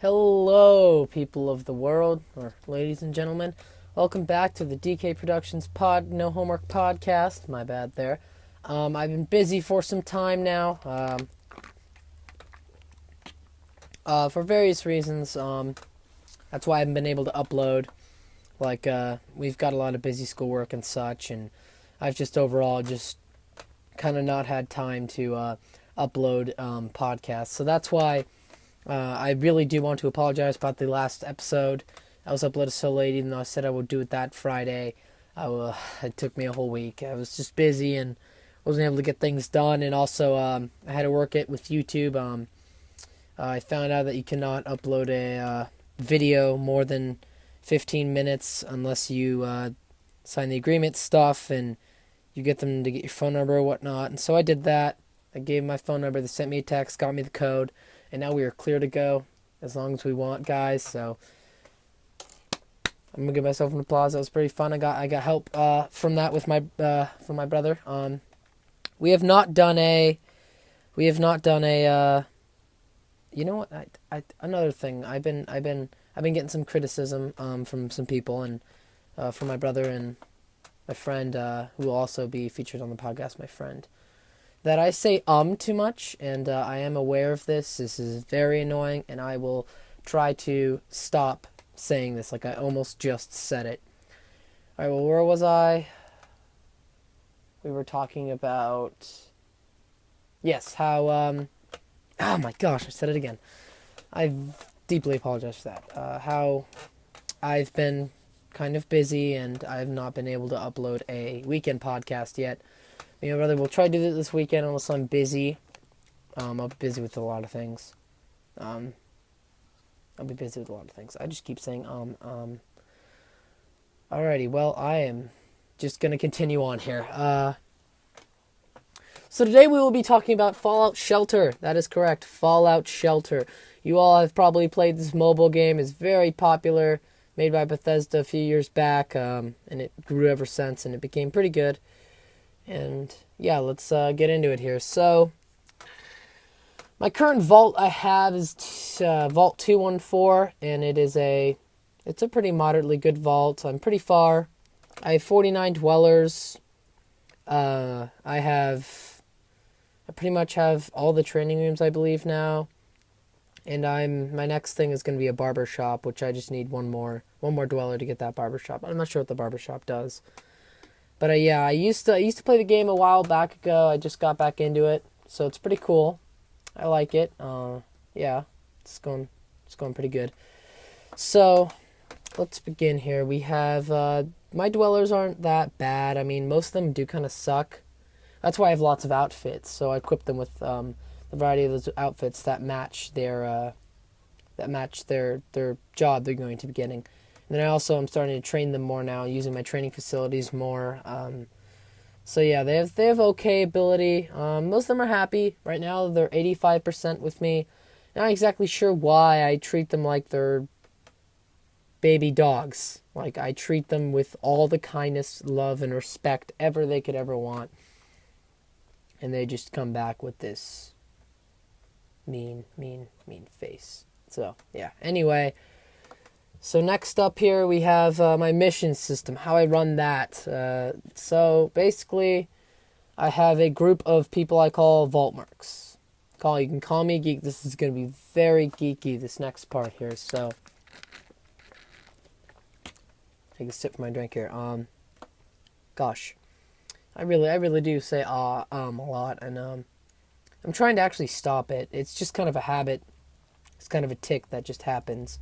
Hello, people of the world, or ladies and gentlemen. Welcome back to the DK Productions No Homework podcast. My bad there. I've been busy for some time now, for various reasons. That's why I haven't been able to upload. We've got a lot of busy schoolwork and such, and I've just overall just kind of not had time to upload podcasts. So that's why I really do want to apologize about the last episode. I was uploaded so late, even though I said I would do it that Friday. It took me a whole week. I was just busy and wasn't able to get things done. And also, I had to work it with YouTube. I found out that you cannot upload a video more than 15 minutes unless you sign the agreement stuff and you get them to get your phone number or whatnot. And so I did that. I gave my phone number. They sent me a text, got me the code. And now we are clear to go as long as we want, guys. So I'm gonna give myself an applause. That was pretty fun. I got help from that with my brother. We have not done a. You know what? Another thing. I've been getting some criticism from some people and from my brother and my friend who will also be featured on the podcast. My friend. That I say too much, and I am aware of this. This is very annoying, and I will try to stop saying this like I almost just said it. Alright, well, where was I? We were talking about... Yes, how, oh my gosh, I said it again. I deeply apologize for that. How I've been kind of busy, and I've not been able to upload a weekend podcast yet. Me and my brother will try to do it this weekend unless I'm busy. I'll be busy with a lot of things. I just keep saying Alrighty, well, I am just going to continue on here. So today we will be talking about Fallout Shelter. That is correct, Fallout Shelter. You all have probably played this mobile game. It's very popular, made by Bethesda a few years back, and it grew ever since, and it became pretty good. And yeah, let's get into it here. So, my current vault I have is Vault 214, and it's a pretty moderately good vault. I'm pretty far. I have 49 dwellers. I pretty much have all the training rooms, I believe, now. And my next thing is going to be a barber shop, which I just need one more dweller to get that barber shop. I'm not sure what the barber shop does. But yeah, I used to play the game a while back ago. I just got back into it, so it's pretty cool. I like it. Yeah, it's going pretty good. So let's begin here. We have my dwellers aren't that bad. I mean, most of them do kind of suck. That's why I have lots of outfits. So I equip them with the variety of those outfits that match their job they're going to be getting. And then I also am starting to train them more now, using my training facilities more. So yeah, they have okay ability. Most of them are happy. Right now they're 85% with me. Not exactly sure why. I treat them like they're baby dogs. Like, I treat them with all the kindness, love, and respect ever they could ever want. And they just come back with this mean face. So yeah, anyway. So next up here we have my mission system, how I run that. So basically, I have a group of people I call Vault Mercs. You can call me geek. This is going to be very geeky, this next part here. So, take a sip from my drink here. Gosh, I really do say a lot, and I'm trying to actually stop it. It's just kind of a habit. It's kind of a tick that just happens.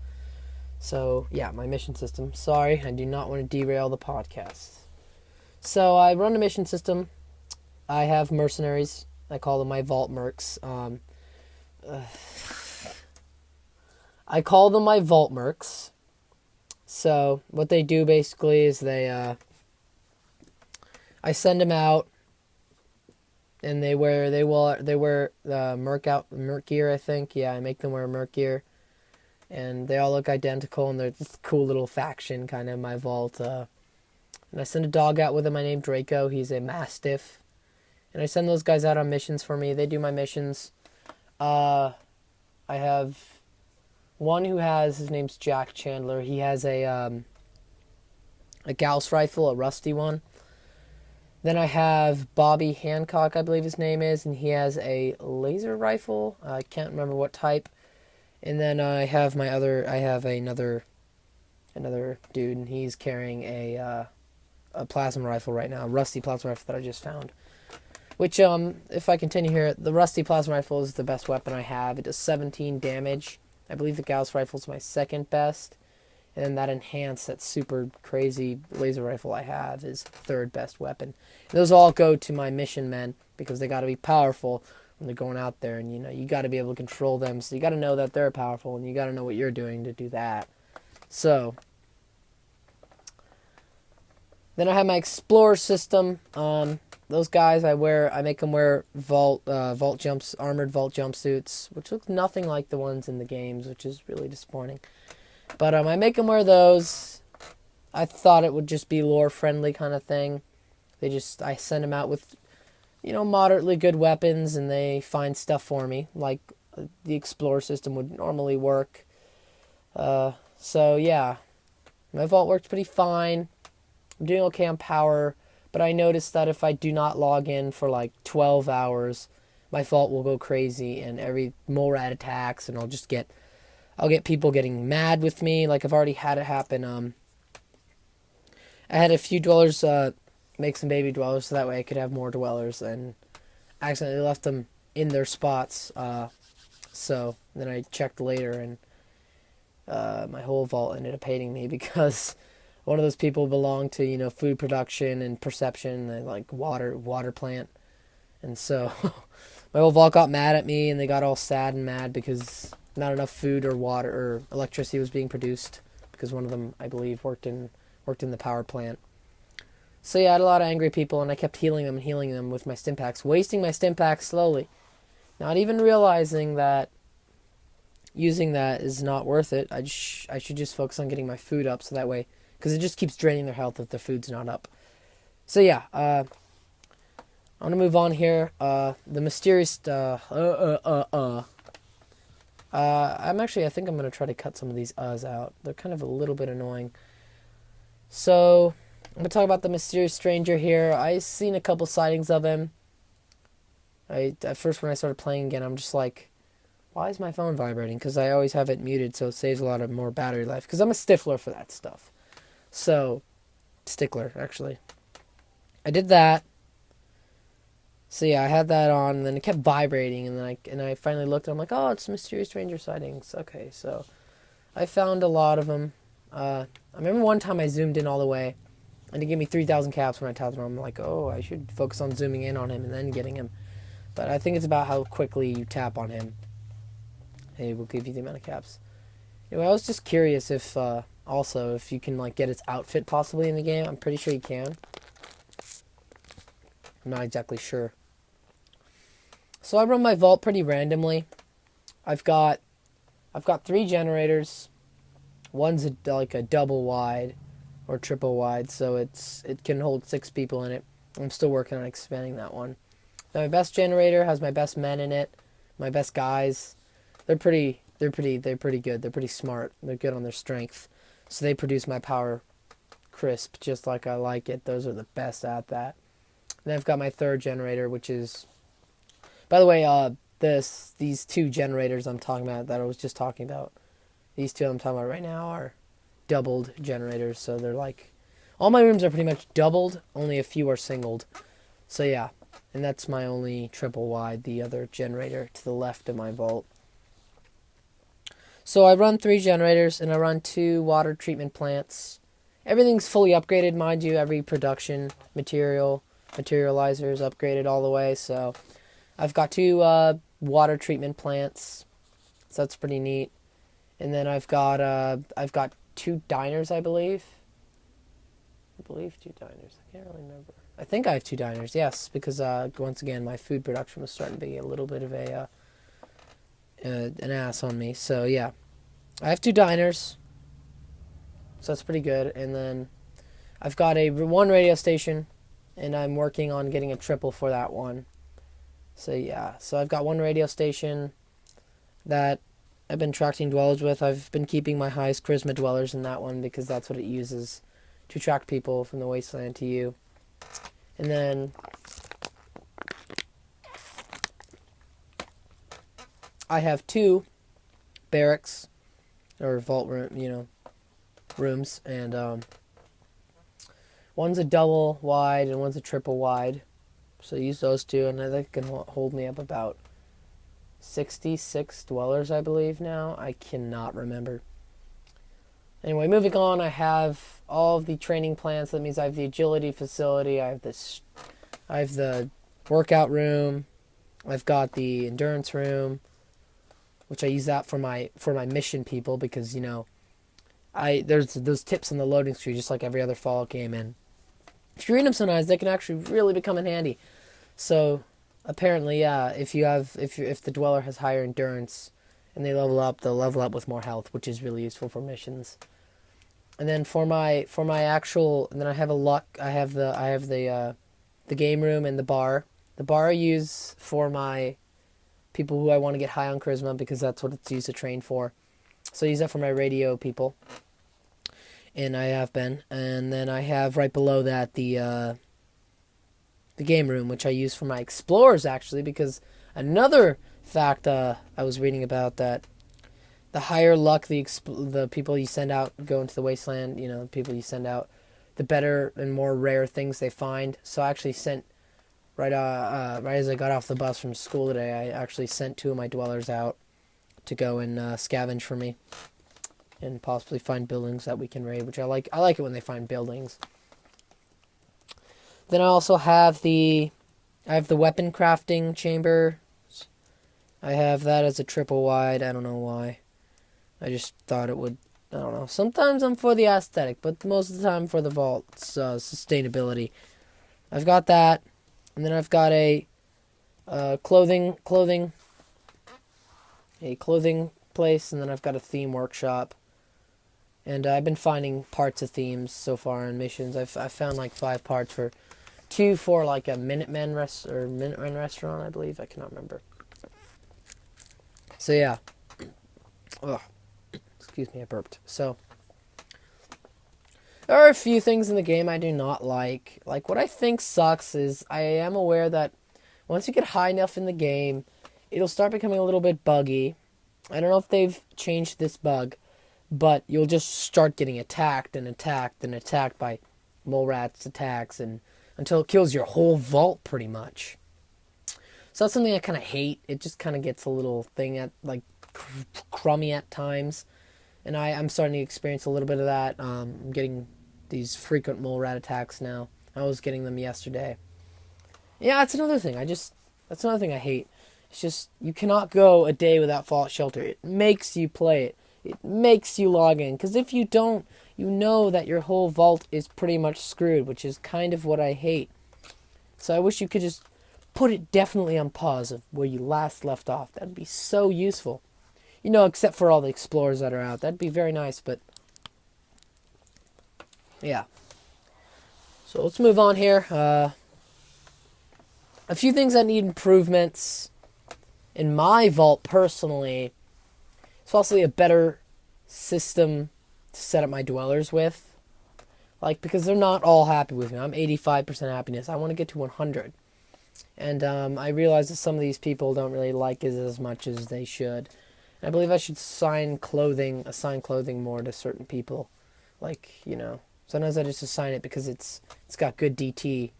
So, yeah, my mission system. Sorry, I do not want to derail the podcast. So, I run a mission system. I have mercenaries. I call them my Vault Mercs. I call them my Vault Mercs. So, what they do basically is I send them out, and they wear merc gear, I think. Yeah, I make them wear merc gear. And they all look identical, and they're this cool little faction kind of in my vault. And I send a dog out with him I named Draco. He's a Mastiff. And I send those guys out on missions for me. They do my missions. I have one who has, his name's Jack Chandler. He has a Gauss rifle, a rusty one. Then I have Bobby Hancock, I believe his name is, and he has a laser rifle. I can't remember what type. And then I have another dude, and he's carrying a plasma rifle right now, a rusty plasma rifle that I just found. Which, if I continue here, the rusty plasma rifle is the best weapon I have. It does 17 damage. I believe the Gauss rifle is my second best. And then that enhanced, that super crazy laser rifle I have is third best weapon. And those all go to my mission men because they got to be powerful when they're going out there. And, you got to be able to control them. So you got to know that they're powerful, and you got to know what you're doing to do that. So then I have my Explorer system. Those guys I make them wear armored vault jumpsuits, which look nothing like the ones in the games, which is really disappointing. But I make them wear those. I thought it would just be lore friendly kind of thing. I send them out with, moderately good weapons, and they find stuff for me, like the Explorer system would normally work. So yeah, my vault worked pretty fine. I'm doing okay on power, but I noticed that if I do not log in for like 12 hours, my vault will go crazy, and every mole rat attacks, and I'll get people getting mad with me. Like, I've already had it happen. I had a few dwellers make some baby dwellers so that way I could have more dwellers, and I accidentally left them in their spots. So then I checked later, and my whole vault ended up hating me because one of those people belonged to, food production and perception, and like water plant. And so my whole vault got mad at me, and they got all sad and mad because not enough food or water or electricity was being produced, because one of them, I believe, worked in the power plant. So yeah, I had a lot of angry people, and I kept healing them with my stim packs, wasting my stim packs slowly, not even realizing that using that is not worth it. I should just focus on getting my food up, so that way, because it just keeps draining their health if their food's not up. So yeah, I'm gonna move on here. The mysterious I think I'm going to try to cut some of these out. They're kind of a little bit annoying. So, I'm going to talk about the mysterious stranger here. I've seen a couple sightings of him. At first, when I started playing again, I'm just like, why is my phone vibrating? Because I always have it muted, so it saves a lot of more battery life. Because I'm a stickler for that stuff. Stickler, actually. I did that. So yeah, I had that on, and then it kept vibrating, and then I finally looked, and I'm like, oh, it's mysterious stranger sightings. Okay, so I found a lot of them. I remember one time I zoomed in all the way, and it gave me 3,000 caps when I tapped him. I'm like, oh, I should focus on zooming in on him and then getting him. But I think it's about how quickly you tap on him. It will give you the amount of caps. Anyway, I was just curious if you can like get his outfit possibly in the game. I'm pretty sure you can. I'm not exactly sure. So I run my vault pretty randomly. I've got 3 generators. One's like a double wide or triple wide, so it can hold 6 people in it. I'm still working on expanding that one. Now my best generator has my best men in it, my best guys. They're pretty good. They're pretty smart. They're good on their strength, so they produce my power crisp just like I like it. Those are the best at that. And then I've got my 3rd generator, which is, by the way, these 2 generators I'm talking about that I was just talking about, these 2 I'm talking about right now are doubled generators. So they're like, all my rooms are pretty much doubled, only a few are singled. So yeah, and that's my only triple wide, the other generator to the left of my vault. So I run 3 generators, and I run 2 water treatment plants. Everything's fully upgraded, mind you. Every production materializer is upgraded all the way. So I've got 2 water treatment plants, so that's pretty neat. And then I've got 2 diners, I believe. 2 diners. I can't really remember. I think I have 2 diners, yes, because once again my food production was starting to be a little bit of an ass on me. So yeah, I have 2 diners, so that's pretty good. And then I've got 1 radio station, and I'm working on getting a triple for that one. So yeah, so I've got 1 radio station that I've been attracting dwellers with. I've been keeping my highest charisma dwellers in that one because that's what it uses to attract people from the wasteland to you. And then I have 2 barracks or vault room, rooms, and one's a double wide and one's a triple wide. So I use those 2, and I think it can hold me up about 66 dwellers, I believe now. I cannot remember. Anyway, moving on, I have all of the training plans. That means I have the agility facility. I have the workout room. I've got the endurance room, which I use that for my mission people because there's those tips in the loading screen just like every other Fallout game, and if you read them sometimes, they can actually really become in handy. So apparently, yeah, if the dweller has higher endurance and they level up, they'll level up with more health, which is really useful for missions. And then for my actual, and then I have the game room and the bar. The bar I use for my people who I want to get high on charisma because that's what it's used to train for. So I use that for my radio people, and I have been. And then I have right below that the game room, which I use for my explorers actually, because another fact I was reading about that the higher luck the people you send out go into the wasteland, the people you send out, the better and more rare things they find. So I actually sent right as I got off the bus from school today, I actually sent 2 of my dwellers out to go and scavenge for me and possibly find buildings that we can raid, which I like. I like it when they find buildings. Then I also have the weapon crafting chamber. I have that as a triple wide. I don't know why. I just thought it would. I don't know. Sometimes I'm for the aesthetic, but most of the time for the vault's sustainability. I've got that, and then I've got a clothing place, and then I've got a theme workshop. And I've been finding parts of themes so far in missions. I've found like 5 parts for 2 for like a Minutemen restaurant, I believe. I cannot remember. So yeah. Ugh. Excuse me, I burped. So there are a few things in the game I do not like. Like what I think sucks is I am aware that once you get high enough in the game, it'll start becoming a little bit buggy. I don't know if they've changed this bug, but you'll just start getting attacked by mole rats attacks and until it kills your whole vault pretty much. So that's something I kind of hate. It just kind of gets a little thing at like crummy at times, and I'm starting to experience a little bit of that. I'm getting these frequent mole rat attacks now. I was getting them yesterday. Yeah, that's another thing. That's another thing I hate. It's just you cannot go a day without Fallout Shelter. It makes you play it. It makes you log in, because if you don't, you know that your whole vault is pretty much screwed, which is kind of what I hate. So I wish you could just put it definitely on pause of where you last left off. That'd be so useful. Except for all the explorers that are out. That'd be very nice, but yeah. So let's move on here. A few things that need improvements in my vault personally. It's possibly a better system to set up my dwellers with. Because they're not all happy with me. I'm 85% happiness. I want to get to 100. And I realize that some of these people don't really like it as much as they should. And I believe I should assign clothing more to certain people. Sometimes I just assign it because it's got good DT,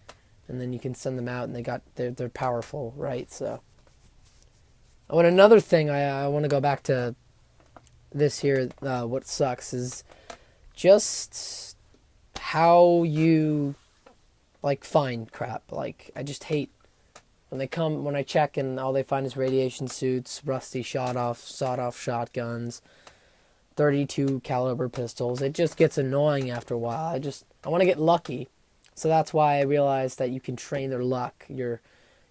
and then you can send them out and they're powerful, right? So another thing I want to go back to this here. What sucks is just how you find crap. I just hate when I check and all they find is radiation suits, rusty sawed-off shotguns, 32 caliber pistols. It just gets annoying after a while. I want to get lucky. So that's why I realized that you can train their luck, your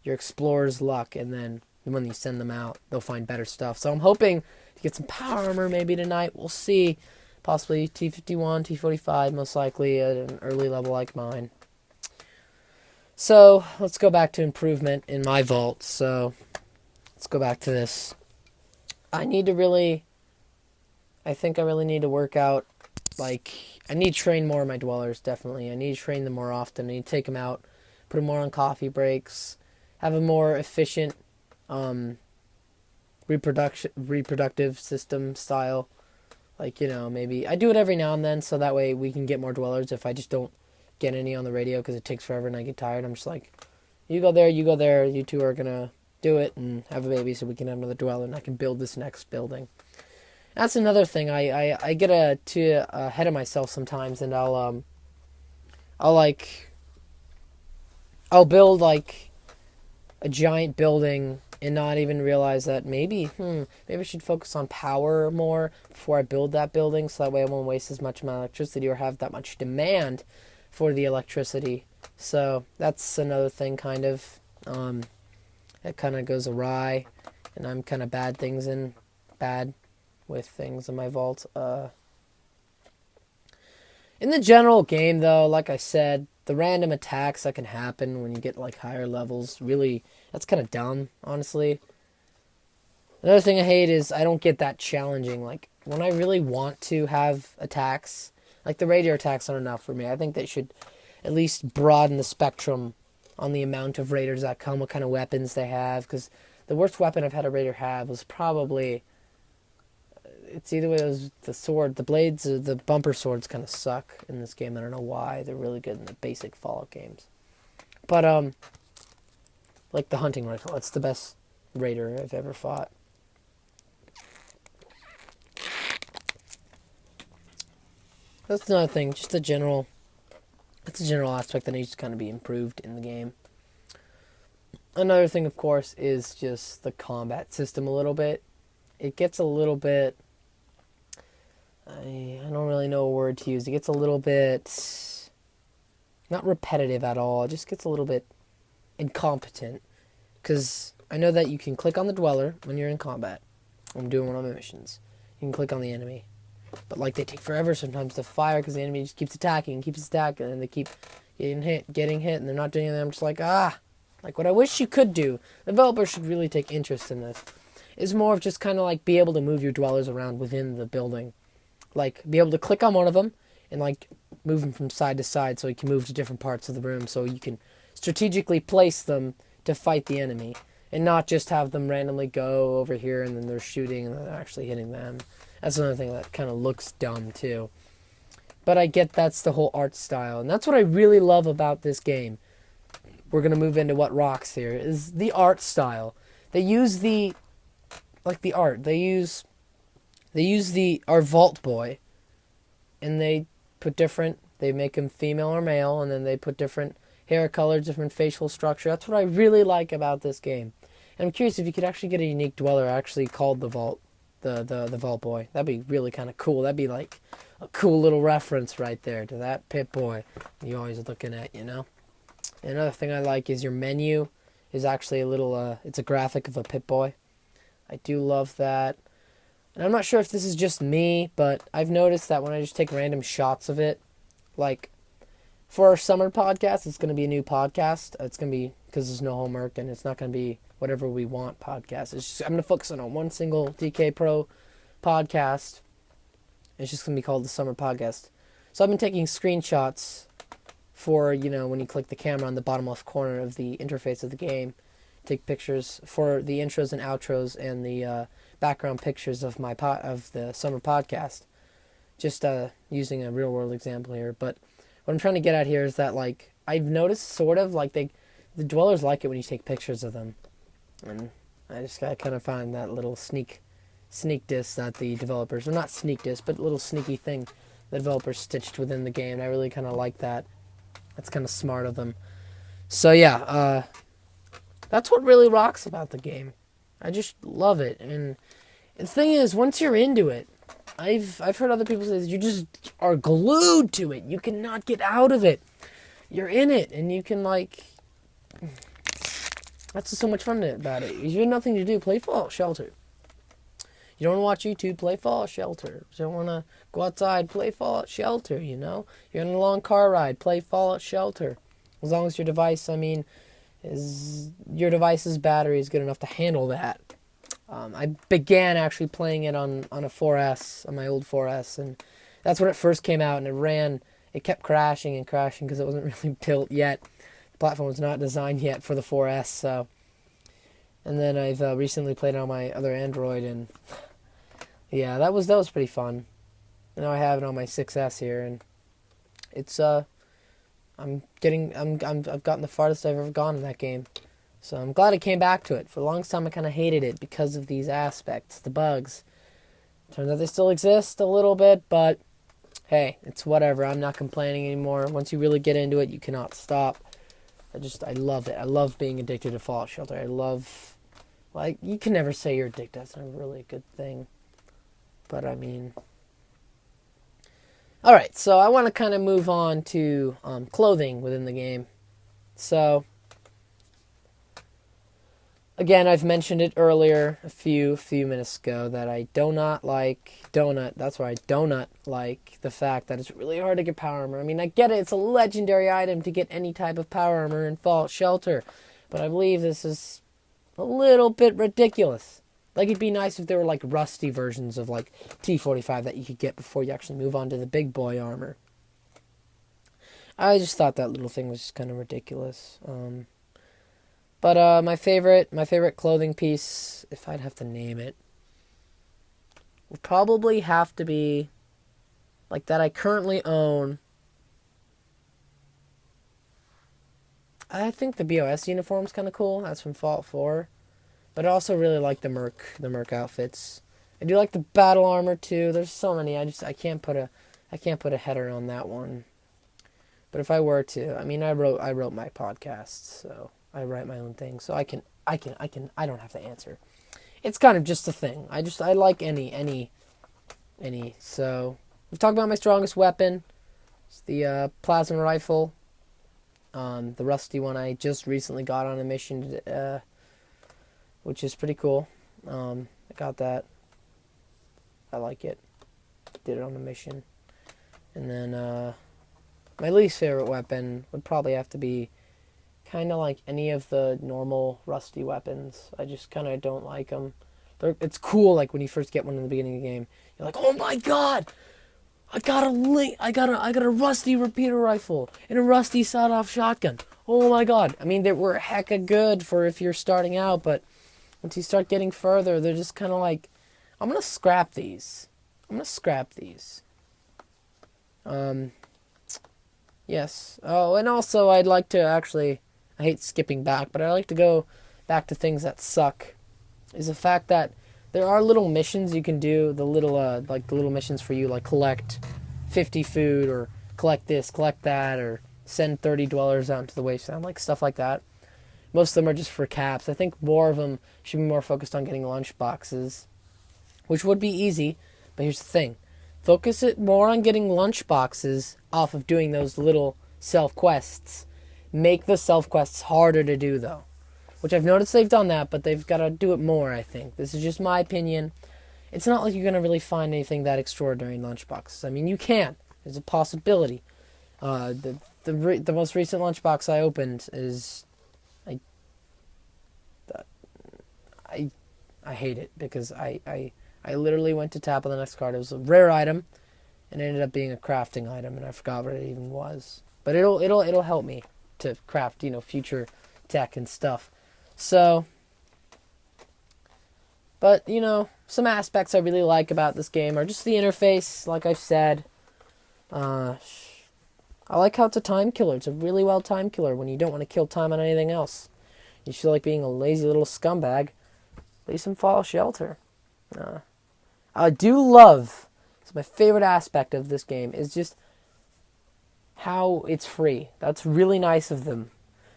explorer's luck, and then when you send them out, they'll find better stuff. So I'm hoping to get some power armor maybe tonight. We'll see. Possibly T51, T45, most likely at an early level like mine. So let's go back to improvement in my vault. So let's go back to this. I need to really I think I really need to work out. Like, I need to train more of my dwellers, definitely. I need to train them more often. I need to take them out, put them more on coffee breaks, have a more efficient reproductive system style. Like, maybe I do it every now and then so that way we can get more dwellers. If I just don't get any on the radio because it takes forever and I get tired, I'm just like, you go there, you two are going to do it and have a baby so we can have another dweller and I can build this next building. That's another thing. I get ahead of myself sometimes, and I'll build like a giant building and not even realize that maybe I should focus on power more before I build that building, so that way I won't waste as much of my electricity or have that much demand for the electricity. So that's another thing, kind of. It kind of goes awry, and I'm kind of bad with things in my vault. In the general game, though, like I said, the random attacks that can happen when you get like higher levels, really, that's kind of dumb, honestly. Another thing I hate is I don't get that challenging. Like, when I really want to have attacks, like the radio attacks aren't enough for me. I think they should at least broaden the spectrum on the amount of raiders that come, what kind of weapons they have, because the worst weapon I've had a raider have was probably... It's either way, it was the sword, the blades, or the bumper swords kind of suck in this game. I don't know why. They're really good in the basic Fallout games. But, like the hunting rifle, it's the best raider I've ever fought. That's another thing, just that's a general aspect that needs to kind of be improved in the game. Another thing, of course, is just the combat system a little bit. It gets a little bit... I don't really know a word to use. It gets a little bit... not repetitive at all. It just gets a little bit incompetent. Because I know that you can click on the dweller when you're in combat. I'm doing one of my missions. You can click on the enemy. But, like, they take forever sometimes to fire because the enemy just keeps attacking, and they keep getting hit, and they're not doing anything. I'm just like, like, what I wish you could do, developers should really take interest in this, is more of just kind of, like, be able to move your dwellers around within the building. Like, be able to click on one of them and, like, move them from side to side so you can move to different parts of the room so you can strategically place them to fight the enemy and not just have them randomly go over here and then they're shooting and they're actually hitting them. That's another thing that kind of looks dumb, too. But I get that's the whole art style, and that's what I really love about this game. We're going to move into what rocks here, is the art style. They use the art. They use our Vault Boy, and they make him female or male, and then they put different hair color, different facial structure. That's what I really like about this game. And I'm curious if you could actually get a unique dweller actually called the Vault, the Vault Boy. That'd be really kind of cool. That'd be like a cool little reference right there to that Pip-Boy you're always looking at, Another thing I like is your menu is actually a little, it's a graphic of a Pip-Boy. I do love that. And I'm not sure if this is just me, but I've noticed that when I just take random shots of it, like, for our summer podcast, it's going to be a new podcast. It's going to be, because there's no homework, and it's not going to be whatever we want podcast. I'm going to focus on one single DK Pro podcast. It's just going to be called the Summer Podcast. So I've been taking screenshots for, when you click the camera on the bottom left corner of the interface of the game. Take pictures for the intros and outros and the background pictures of of the Summer Podcast. Just using a real-world example here. But what I'm trying to get at here is that, like, I've noticed sort of, like, the dwellers like it when you take pictures of them. And I kind of find that little sneak diss that the developers, or not sneak diss, but a little sneaky thing the developers stitched within the game. I really kind of like that. That's kind of smart of them. So yeah, that's what really rocks about the game. I just love it. And the thing is, once you're into it, I've heard other people say that you just are glued to it. You cannot get out of it. You're in it, and you can, like... That's just so much fun about it. If you have nothing to do, play Fallout Shelter. You don't want to watch YouTube, play Fallout Shelter. You don't want to go outside, play Fallout Shelter, You're on a long car ride, play Fallout Shelter. As long as your device's battery is good enough to handle that. I began actually playing it on a 4S, on my old 4S, and that's when it first came out, and it kept crashing and crashing because it wasn't really built yet. The platform was not designed yet for the 4S, so. And then I've recently played it on my other Android, and yeah, that was pretty fun. Now I have it on my 6S here, and it's I've gotten the farthest I've ever gone in that game. So I'm glad I came back to it. For the longest time I kind of hated it because of these aspects, the bugs. Turns out they still exist a little bit, but hey, it's whatever. I'm not complaining anymore. Once you really get into it, you cannot stop. I love it. I love being addicted to Fallout Shelter. You can never say you're addicted. That's not really a good thing. But I mean, alright, so I want to kind of move on to clothing within the game. So, again, I've mentioned it earlier a few minutes ago that I do not like the fact that it's really hard to get power armor. I mean, I get it, it's a legendary item to get any type of power armor in Fallout Shelter, but I believe this is a little bit ridiculous. Like, it'd be nice if there were, like, rusty versions of, like, T45 that you could get before you actually move on to the big boy armor. I just thought that little thing was just kind of ridiculous. But my favorite clothing piece, if I'd have to name it, would probably have to be, like, that I currently own. I think the BOS uniform's kind of cool. That's from Fallout 4. But I also really like the Merc outfits. I do like the battle armor too. There's so many. I can't put a header on that one. But if I were to, I mean, I wrote my podcasts, so I write my own things, so I don't have to answer. It's kind of just a thing. I like any. So we've talked about my strongest weapon. It's the plasma rifle. The rusty one I just recently got on a mission, which is pretty cool. I got that. I like it. Did it on a mission. And then my least favorite weapon would probably have to be kind of like any of the normal rusty weapons. I just kind of don't like them. It's cool, like when you first get one in the beginning of the game. You're like, oh my god, I got a rusty repeater rifle and a rusty sawed-off shotgun. Oh my god. I mean, they were hecka good for if you're starting out, but once you start getting further, they're just kind of like, I'm gonna scrap these. Yes. Oh, and also I'd like to actually, I hate skipping back, but I like to go back to things that suck. Is the fact that there are little missions you can do, the little missions for you, like collect 50 food, or collect this, collect that, or send 30 dwellers out into the wasteland, like stuff like that. Most of them are just for caps. I think more of them should be more focused on getting lunch boxes, which would be easy, but here's the thing. Focus it more on getting lunch boxes off of doing those little self-quests. Make the self-quests harder to do, though. Which I've noticed they've done that, but they've got to do it more, I think. This is just my opinion. It's not like you're going to really find anything that extraordinary in lunchboxes. I mean, you can. There's a possibility. The most recent lunchbox I opened is... I hate it, because I literally went to tap on the next card. It was a rare item, and it ended up being a crafting item, and I forgot what it even was. But it'll help me to craft, future tech and stuff. So, but, some aspects I really like about this game are just the interface, like I've said. I like how it's a time killer. It's a really well time killer when you don't want to kill time on anything else. You feel like being a lazy little scumbag. Play some Fallout Shelter. I do love, it's my favorite aspect of this game, is just how it's free. That's really nice of them.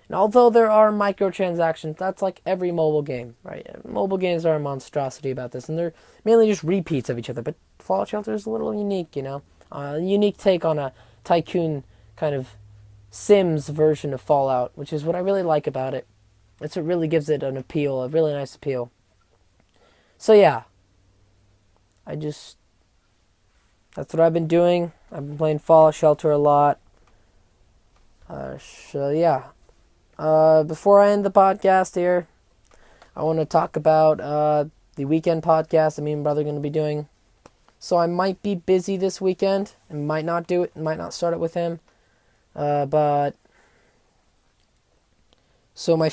And although there are microtransactions, that's like every mobile game, right? Mobile games are a monstrosity about this, and they're mainly just repeats of each other. But Fallout Shelter is a little unique, a unique take on a tycoon kind of Sims version of Fallout, which is what I really like about it. It's what really gives it an appeal, a really nice appeal. So yeah, that's what I've been doing. I've been playing Fallout Shelter a lot. So yeah. Before I end the podcast here, I want to talk about the weekend podcast that me and brother are going to be doing. So I might be busy this weekend and might not do it, might not start it with him. But so my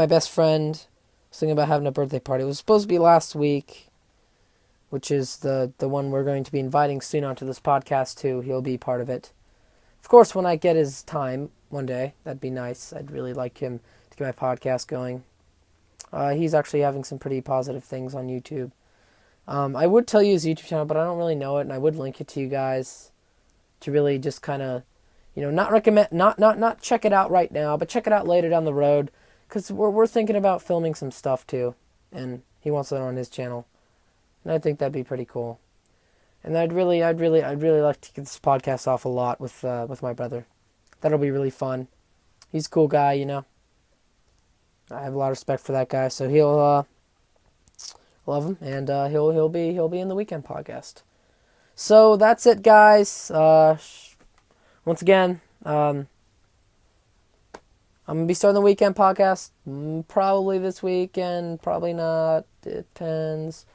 best friend, was thinking about having a birthday party. It was supposed to be last week, which is the one we're going to be inviting soon onto this podcast too. He'll be part of it. Of course, when I get his time one day, that'd be nice. I'd really like him to get my podcast going. He's actually having some pretty positive things on YouTube. I would tell you his YouTube channel, but I don't really know it, and I would link it to you guys to really just kind of, not recommend, not check it out right now, but check it out later down the road, because we're thinking about filming some stuff too, and he wants it on his channel, and I think that'd be pretty cool. And I'd really like to get this podcast off a lot with my brother. That'll be really fun. He's a cool guy, I have a lot of respect for that guy, so he'll love him, and he'll be in the weekend podcast. So that's it, guys. Once again, I'm gonna be starting the weekend podcast probably this weekend, probably not. It depends.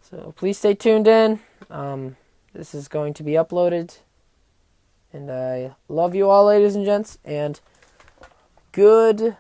So please stay tuned in. This is going to be uploaded. And I love you all, ladies and gents. And goodbye.